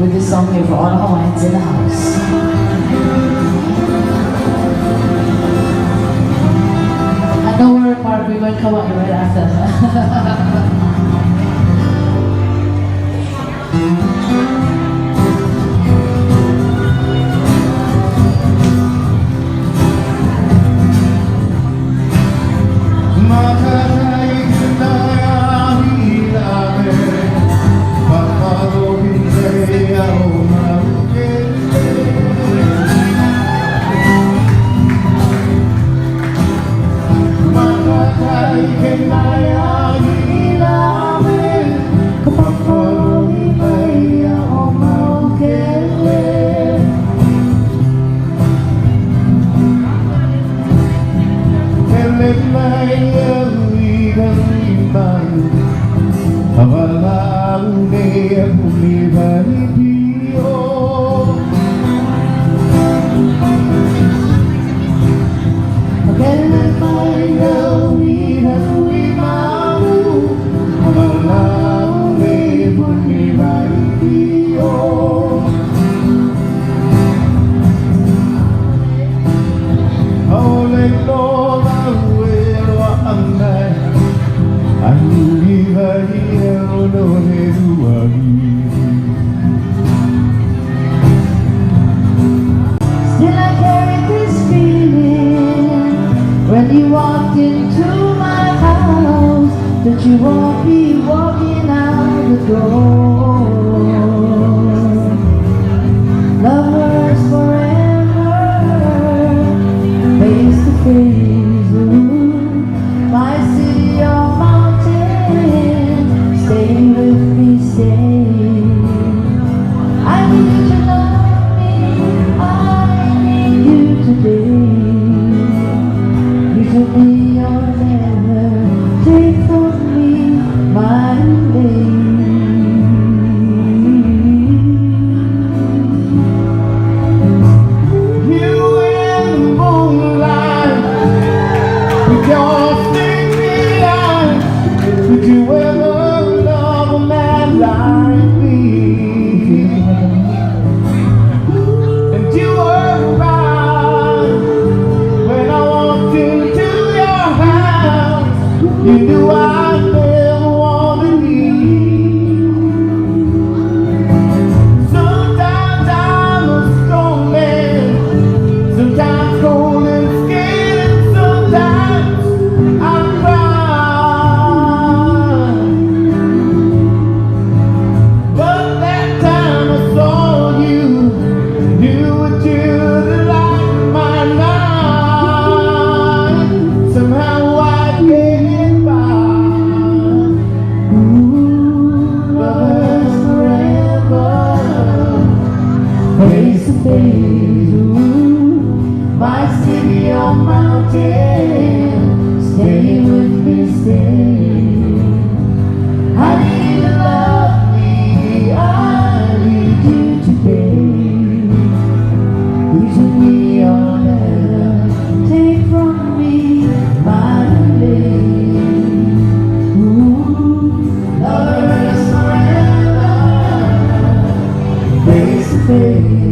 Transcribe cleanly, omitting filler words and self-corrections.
with this song here for all the Hawaiians in the house. And don't worry, Mark, we went Hawaii right after. When you walked into my house, that you won't be walking out the door. Lovers forever, face to face. Ooh, my city or mountain, stay with me, stay. I need you to love me, I need you today. To be or never take from me my name. You in the moonlight with your stinky eyes. Would you ever love a man like me? And you were right when I walked in. You knew I never wanted to leave. Sometimes I'm a strong man, sometimes cold and scared, and sometimes I cry. But that time I saw you, knew what you'd like my life. Somehow I gave. Face to face, ooh, my city or mountain, stay with me, stay. I need you to love me, I need you today. You to me or never take from me my name. Ooh, lovers forever, face to face.